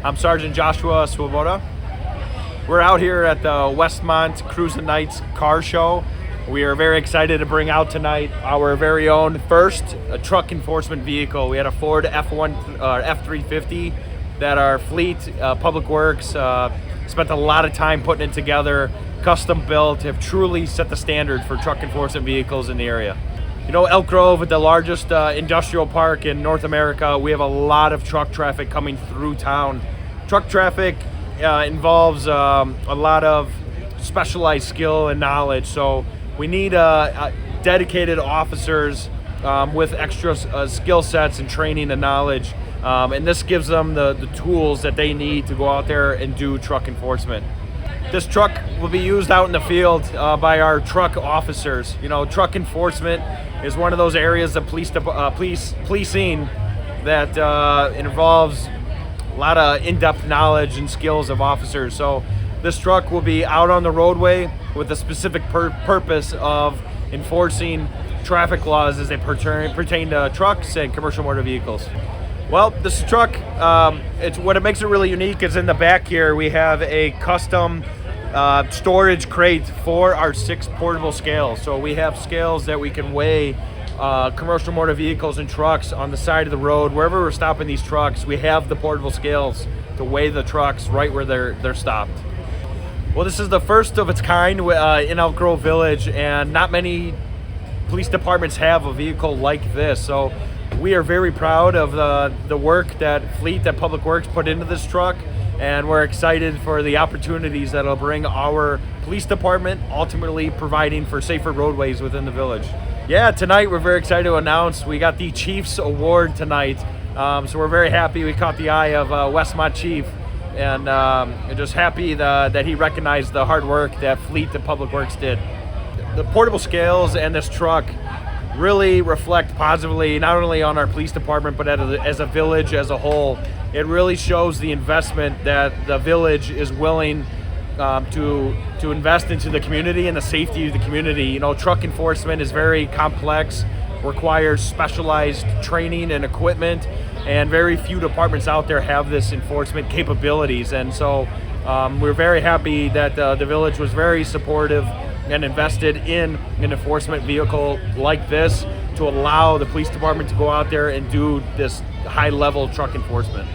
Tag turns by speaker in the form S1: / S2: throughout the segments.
S1: I'm Sergeant Joshua Swoboda. We're out here at the Westmont Cruisin' Nights car show. We are very excited to bring out tonight our very own first truck enforcement vehicle. We had a Ford F350 that our fleet, Public Works, spent a lot of time putting it together, custom built, have truly set the standard for truck enforcement vehicles in the area. You know, Elk Grove, the largest industrial park in North America, we have a lot of truck traffic coming through town. Truck traffic involves a lot of specialized skill and knowledge, so we need dedicated officers with extra skill sets and training and knowledge, and this gives them the tools that they need to go out there and do truck enforcement. This truck will be used out in the field by our truck officers. You know, truck enforcement is one of those areas of policing that involves a lot of in-depth knowledge and skills of officers. So this truck will be out on the roadway with a specific purpose of enforcing traffic laws as they pertain to trucks and commercial motor vehicles. Well, this truck, what makes it really unique is in the back here we have a custom storage crate for our 6 portable scales. So we have scales that we can weigh commercial motor vehicles and trucks on the side of the road. Wherever we're stopping these trucks, we have the portable scales to weigh the trucks right where they're stopped. Well, this is the first of its kind in Elk Grove Village, and not many police departments have a vehicle like this. So we are very proud of the work that Public Works put into this truck, and we're excited for the opportunities that it'll bring our police department, ultimately providing for safer roadways within the village. Yeah, tonight we're very excited to announce we got the Chief's Award tonight. So we're very happy we caught the eye of Westmont Chief, and just happy that he recognized the hard work that Fleet and Public Works did. The portable scales and this truck really reflect positively not only on our police department but as a village as a whole. It really shows the investment that the village is willing to invest into the community and the safety of the community. You know, truck enforcement is very complex, requires specialized training and equipment, and very few departments out there have this enforcement capabilities. And so we're very happy that the village was very supportive and invested in an enforcement vehicle like this to allow the police department to go out there and do this high-level truck enforcement.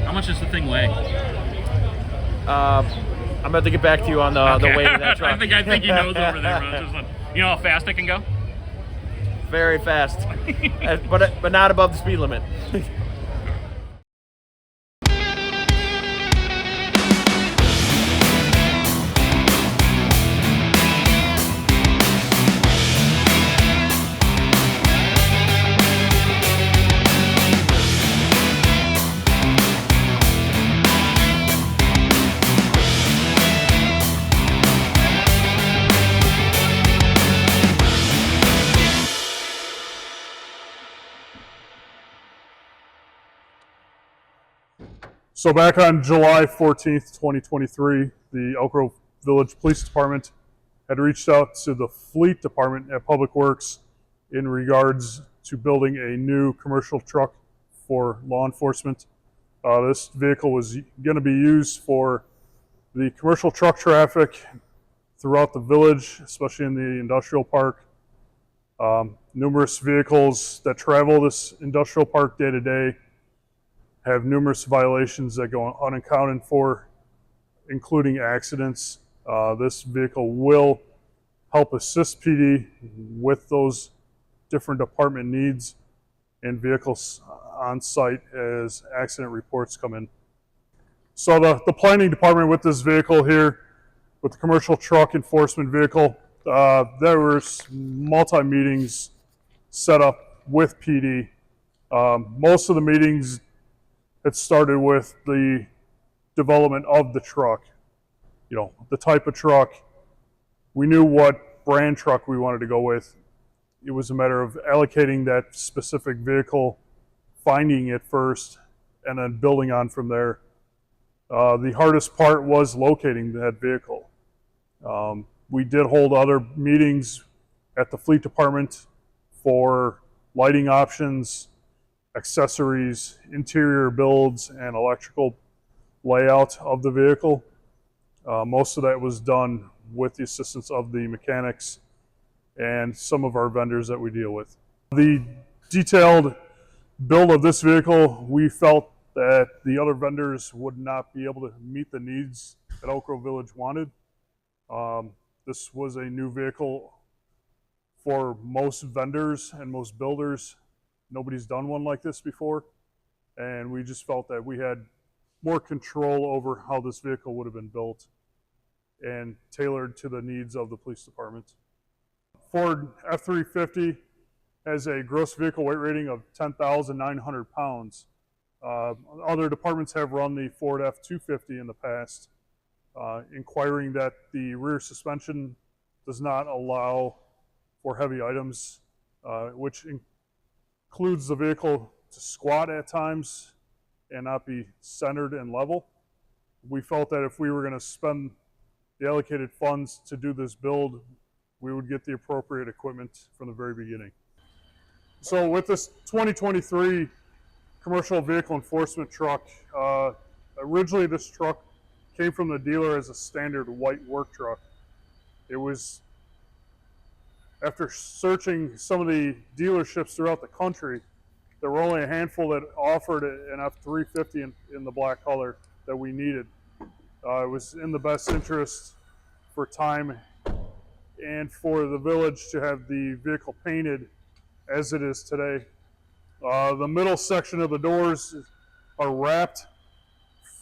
S2: How much does the thing weigh?
S1: I'm going to get back to you on the weight of that truck.
S2: I think he knows over there, bro. You know how fast it can go?
S1: Very fast, but not above the speed limit.
S3: So back on July 14th, 2023, the Elk Grove Village Police Department had reached out to the Fleet Department at Public Works in regards to building a new commercial truck for law enforcement. This vehicle was going to be used for the commercial truck traffic throughout the village, especially in the industrial park. Numerous vehicles that travel this industrial park day to day have numerous violations that go unaccounted for, including accidents. This vehicle will help assist PD with those different department needs and vehicles on site as accident reports come in. So the planning department with this vehicle here, with the commercial truck enforcement vehicle, there were multi-meetings set up with PD. Most of the meetings, it started with the development of the truck, you know, the type of truck. We knew what brand truck we wanted to go with. It was a matter of allocating that specific vehicle, finding it first, and then building on from there. The hardest part was locating that vehicle. We did hold other meetings at the fleet department for lighting options, accessories, interior builds, and electrical layout of the vehicle. Most of that was done with the assistance of the mechanics and some of our vendors that we deal with. The detailed build of this vehicle, we felt that the other vendors would not be able to meet the needs that Elk Grove Village wanted. This was a new vehicle for most vendors and most builders. Nobody's done one like this before, and we just felt that we had more control over how this vehicle would have been built and tailored to the needs of the police department. Ford F-350 has a gross vehicle weight rating of 10,900 pounds. Other departments have run the Ford F-250 in the past, inquiring that the rear suspension does not allow for heavy items, which includes the vehicle to squat at times and not be centered and level. We felt that if we were going to spend the allocated funds to do this build, we would get the appropriate equipment from the very beginning. So with this 2023 commercial vehicle enforcement truck, originally this truck came from the dealer as a standard white work truck. It was, after searching some of the dealerships throughout the country, there were only a handful that offered an F-350 in the black color that we needed. It was in the best interest for time and for the village to have the vehicle painted as it is today. The middle section of the doors are wrapped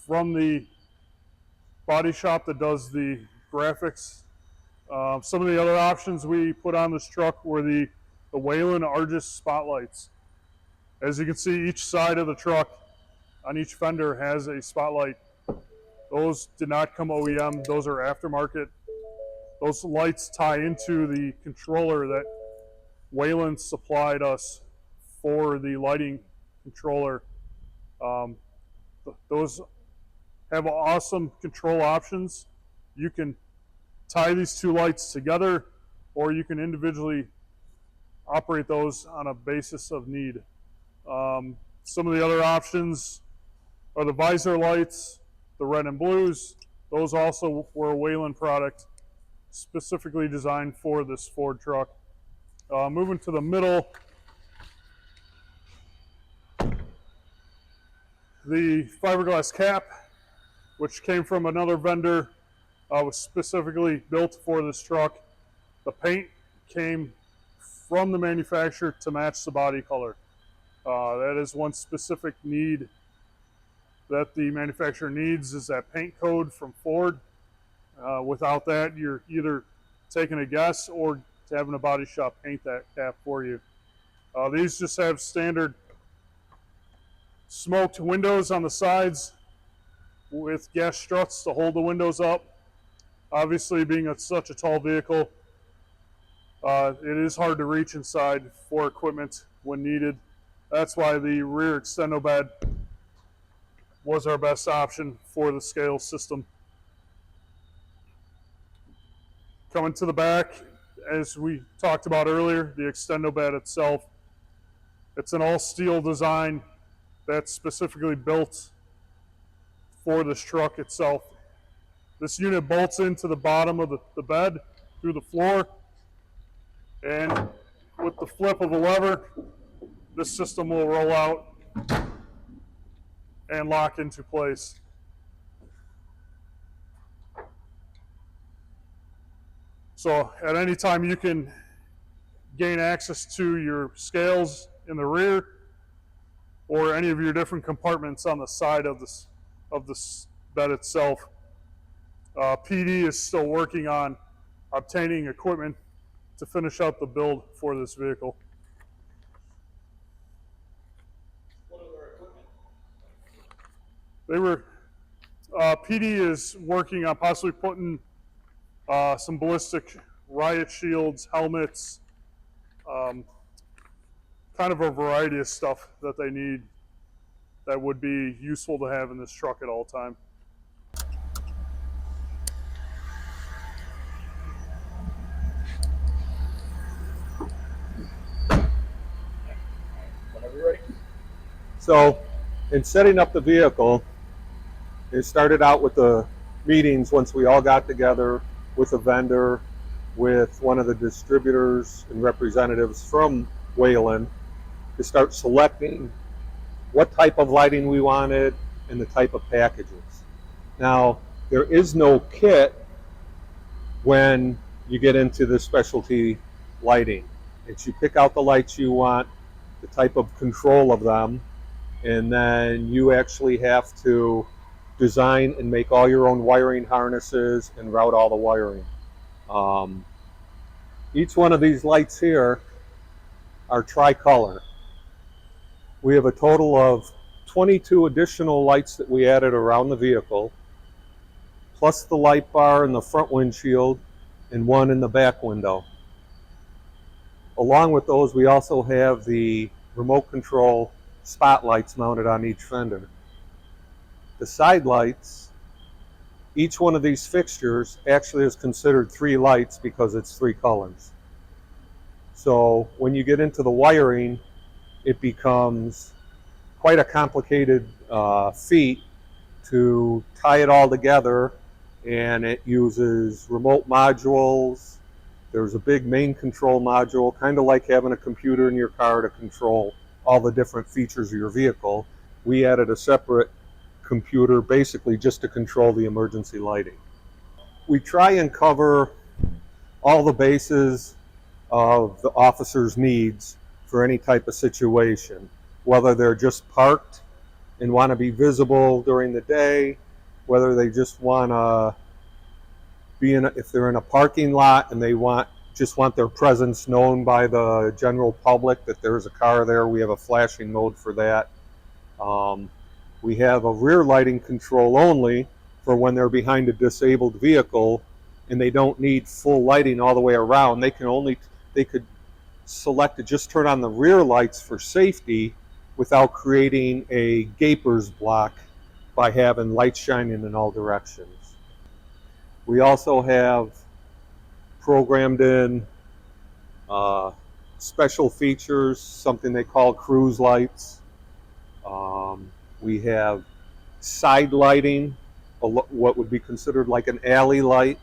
S3: from the body shop that does the graphics. Some of the other options we put on this truck were the Whelen Argus spotlights. As you can see, each side of the truck on each fender has a spotlight. Those did not come OEM, those are aftermarket. Those lights tie into the controller that Whelen supplied us for the lighting controller. Those have awesome control options. You can tie these two lights together, or you can individually operate those on a basis of need. Some of the other options are the visor lights, the red and blues. Those also were a Whelen product, specifically designed for this Ford truck. Moving to the middle, the fiberglass cap, which came from another vendor, was specifically built for this truck. The paint came from the manufacturer to match the body color. That is one specific need that the manufacturer needs, is that paint code from Ford. Without that, you're either taking a guess or having a body shop paint that cap for you. These just have standard smoked windows on the sides with gas struts to hold the windows up. Obviously, being such a tall vehicle, it is hard to reach inside for equipment when needed. That's why the rear extendo bed was our best option for the scale system. Coming to the back, as we talked about earlier, the extendo bed itself, it's an all steel design that's specifically built for this truck itself. This unit bolts into the bottom of the bed through the floor, and with the flip of a lever, this system will roll out and lock into place. So at any time you can gain access to your scales in the rear or any of your different compartments on the side of this bed itself. PD is still working on obtaining equipment to finish out the build for this vehicle. PD is working on possibly putting some ballistic riot shields, helmets, kind of a variety of stuff that they need that would be useful to have in this truck at all time.
S4: So in setting up the vehicle, It started out with the meetings once we all got together with a vendor, with one of the distributors and representatives from Wayland to start selecting what type of lighting we wanted and the type of packages. Now, there is no kit when you get into the specialty lighting. It's you pick out the lights you want, the type of control of them, and then you actually have to design and make all your own wiring harnesses and route all the wiring. Each one of these lights here are tricolor. We have a total of 22 additional lights that we added around the vehicle, plus the light bar in the front windshield and one in the back window. Along with those, we also have the remote control spotlights mounted on each fender. The side lights, each one of these fixtures actually is considered 3 lights because it's 3 colors. So when you get into the wiring, it becomes quite a complicated feat to tie it all together, and it uses remote modules. There's a big main control module, kind of like having a computer in your car to control all the different features of your vehicle. We added a separate computer basically just to control the emergency lighting. We try and cover all the bases of the officer's needs for any type of situation, whether they're just parked and want to be visible during the day, whether they just want to be in if they're in a parking lot and they just want their presence known by the general public that there's a car there. We have a flashing mode for that. We have a rear lighting control only for when they're behind a disabled vehicle and they don't need full lighting all the way around. They could select to just turn on the rear lights for safety without creating a gaper's block by having lights shining in all directions. We also have programmed in special features, something they call cruise lights. We have side lighting, what would be considered like an alley light,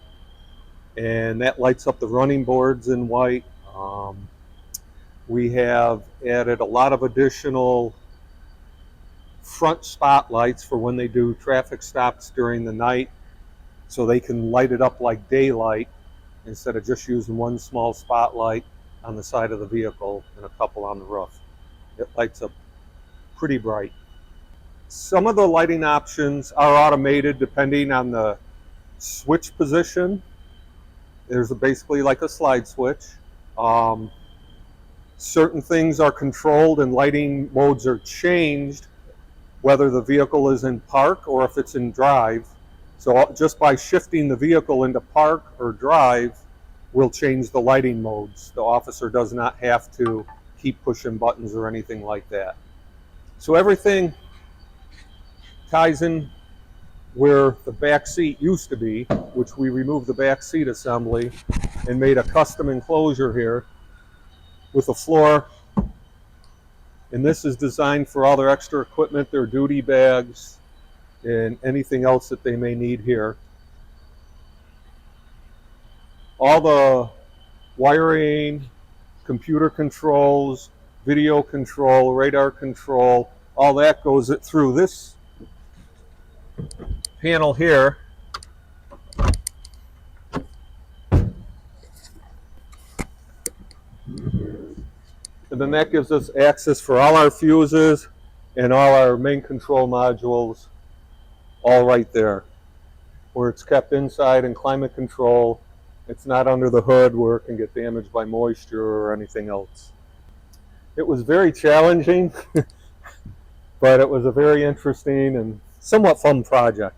S4: and that lights up the running boards in white. We have added a lot of additional front spotlights for when they do traffic stops during the night, so they can light it up like daylight instead of just using one small spotlight on the side of the vehicle and a couple on the roof. It lights up pretty bright. Some of the lighting options are automated depending on the switch position. There's basically like a slide switch. Certain things are controlled and lighting modes are changed whether the vehicle is in park or if it's in drive. So just by shifting the vehicle into park or drive will change the lighting modes. The officer does not have to keep pushing buttons or anything like that. So everything ties in where the back seat used to be, which we removed the back seat assembly and made a custom enclosure here with a floor. And this is designed for all their extra equipment, their duty bags, and anything else that they may need here. All the wiring, computer controls, video control, radar control, all that goes through this panel here. And then that gives us access for all our fuses and all our main control modules, all right there, where it's kept inside and climate control. It's not under the hood where it can get damaged by moisture or anything else. It was very challenging, but it was a very interesting and somewhat fun project.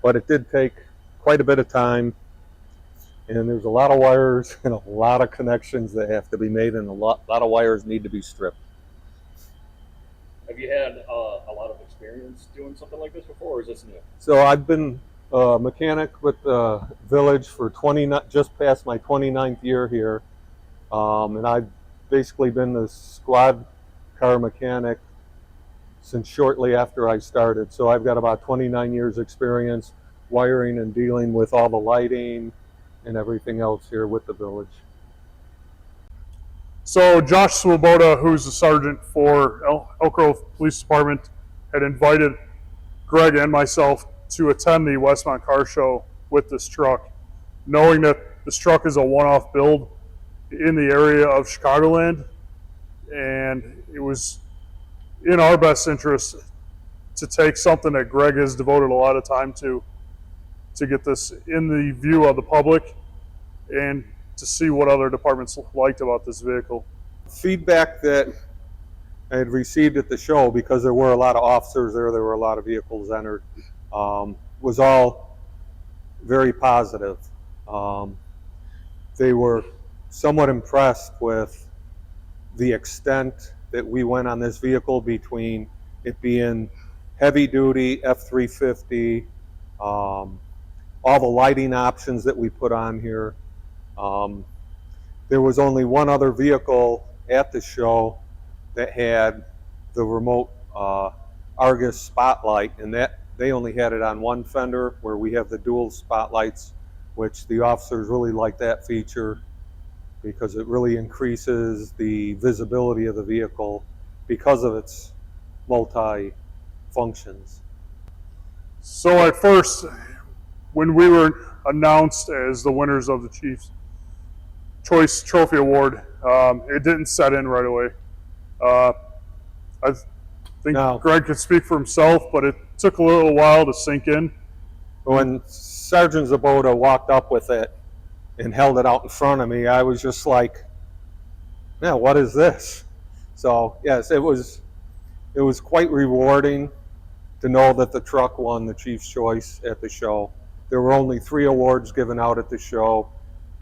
S4: But it did take quite a bit of time, and there's a lot of wires and a lot of connections that have to be made, and a lot of wires need to be stripped.
S2: Have you had a lot of experience doing something like this before, or is this new?
S4: So I've been a mechanic with the village for just past my 29th year here, and I've basically been the squad car mechanic since shortly after I started. So I've got about 29 years experience wiring and dealing with all the lighting and everything else here with the village.
S3: So Josh Swoboda, who's the sergeant for Elk Grove Police Department, had invited Greg and myself to attend the Westmont Car Show with this truck, knowing that this truck is a one-off build in the area of Chicagoland, and it was in our best interest to take something that Greg has devoted a lot of time to get this in the view of the public and to see what other departments liked about this vehicle.
S4: Feedback that I had received at the show, because there were a lot of officers there were a lot of vehicles entered, was all very positive. They were somewhat impressed with the extent that we went on this vehicle, between it being heavy duty F-350, all the lighting options that we put on here. There was only one other vehicle at the show that had the remote Argus spotlight, and that they only had it on one fender, where we have the dual spotlights, which the officers really like that feature because it really increases the visibility of the vehicle because of its multi-functions.
S3: So at first, when we were announced as the winners of the Chiefs Choice Trophy Award, it didn't set in right away. I think Greg could speak for himself, but it took a little while to sink in.
S4: When Sergeant Swoboda walked up with it and held it out in front of me, I was just like, "Yeah, what is this?" So yes, it was quite rewarding to know that the truck won the Chief's Choice at the show. There were only 3 awards given out at the show,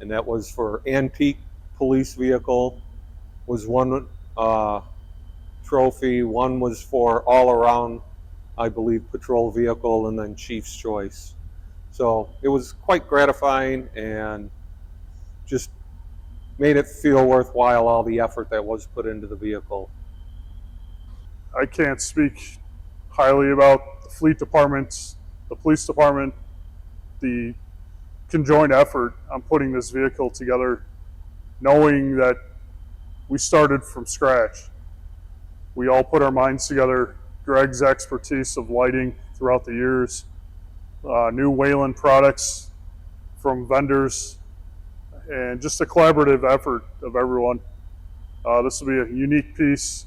S4: and that was for antique police vehicle was one trophy, one was for all around, I believe, patrol vehicle, and then Chief's Choice. So it was quite gratifying and just made it feel worthwhile, all the effort that was put into the vehicle.
S3: I can't speak highly about the fleet departments, the police department, the conjoined effort on putting this vehicle together, knowing that we started from scratch. We all put our minds together. Greg's expertise of lighting throughout the years, new Wayland products from vendors, and just a collaborative effort of everyone. This will be a unique piece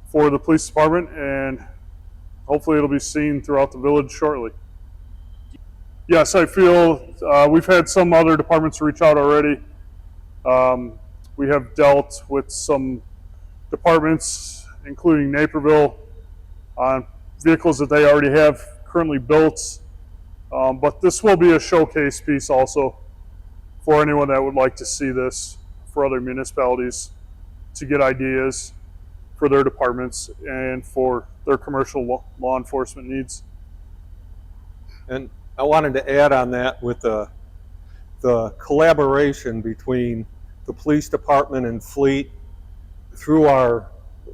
S3: for the police department, and hopefully it'll be seen throughout the village shortly. Yes, I feel we've had some other departments reach out already. We have dealt with some departments, including Naperville, on vehicles that they already have currently built. But this will be a showcase piece also for anyone that would like to see this, for other municipalities to get ideas for their departments and for their commercial law enforcement needs.
S4: And I wanted to add on that with the collaboration between the police department and fleet, through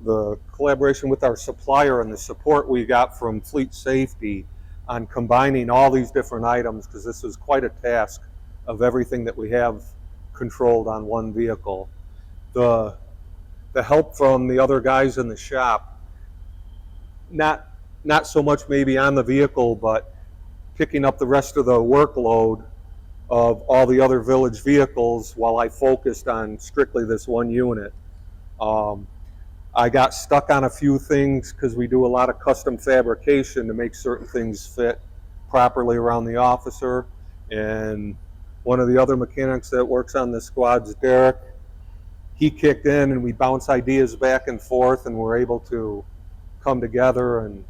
S4: the collaboration with our supplier and the support we got from Fleet Safety on combining all these different items, because this was quite a task of everything that we have controlled on one vehicle. The help from the other guys in the shop, not so much maybe on the vehicle, but picking up the rest of the workload of all the other village vehicles while I focused on strictly this one unit. I got stuck on a few things because we do a lot of custom fabrication to make certain things fit properly around the officer. And one of the other mechanics that works on the squad's Derek. He kicked in and we bounced ideas back and forth, and we're able to come together and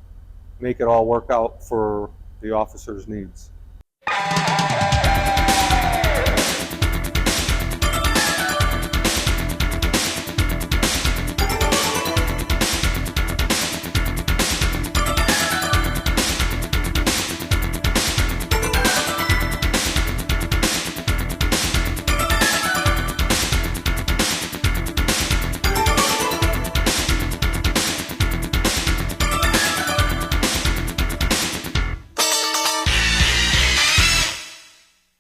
S4: make it all work out for the officer's needs.